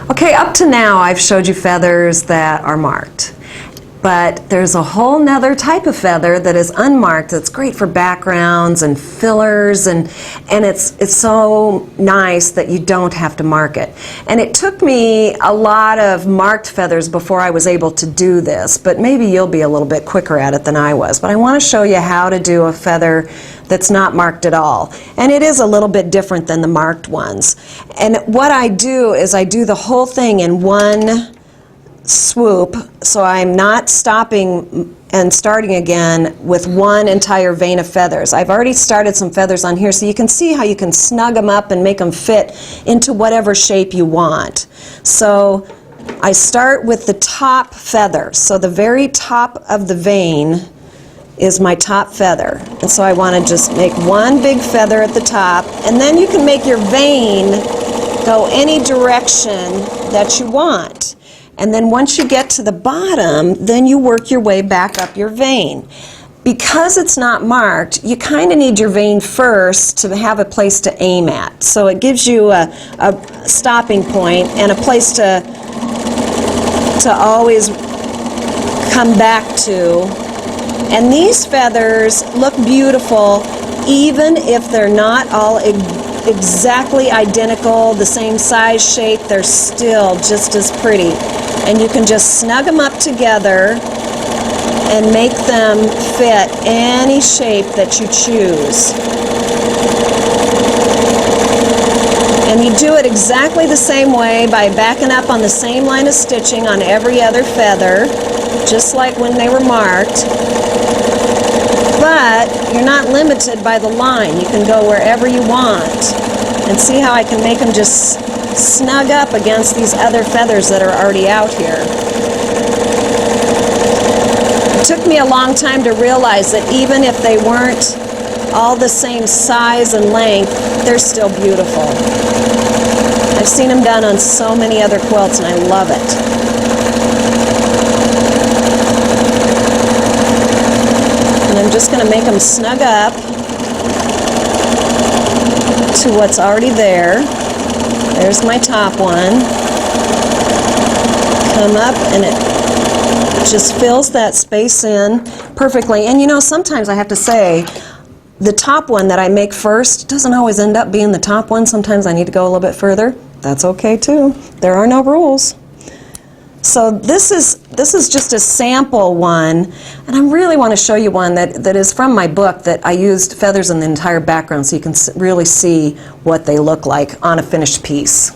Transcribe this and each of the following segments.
Okay, up to now I've showed you feathers that are marked. But there's a whole nother type of feather that is unmarked that's great for backgrounds and fillers, and it's so nice that you don't have to mark it. And it took me a lot of marked feathers before I was able to do this, but maybe you'll be a little bit quicker at it than I was. But I want to show you how to do a feather that's not marked at all. And it is a little bit different than the marked ones. And what I do is I do the whole thing in one swoop, so I'm not stopping and starting again with one entire vein of feathers. I've already started some feathers on here, so you can see how you can snug them up and make them fit into whatever shape you want. So I start with the top feather, so the very top of the vein is my top feather. And so I want to just make one big feather at the top, and then you can make your vein go any direction that you want. And then once you get to the bottom, then you work your way back up your vein. Because it's not marked, you kind of need your vein first to have a place to aim at. So it gives you a stopping point and a place to always come back to. And these feathers look beautiful even if they're not all exactly identical, the same size, shape. They're still just as pretty. And you can just snug them up together and make them fit any shape that you choose. And you do it exactly the same way by backing up on the same line of stitching on every other feather, just like when they were marked. But you're not limited by the line. You can go wherever you want. And see how I can make them just snug up against these other feathers that are already out here. It took me a long time to realize that even if they weren't all the same size and length, they're still beautiful. I've seen them done on so many other quilts and I love it. And I'm just going to make them snug up to what's already there. There's my top one. Come up and it just fills that space in perfectly. And you know, sometimes I have to say, the top one that I make first doesn't always end up being the top one. Sometimes I need to go a little bit further. That's okay too. There are no rules. So this is just a sample one, and I really want to show you one that is from my book that I used feathers in the entire background so you can really see what they look like on a finished piece.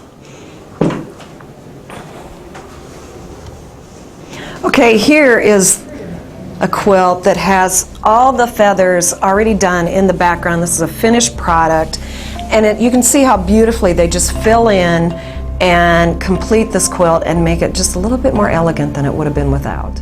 Okay, here is a quilt that has all the feathers already done in the background. This is a finished product, and you can see how beautifully they just fill in and complete this quilt and make it just a little bit more elegant than it would have been without.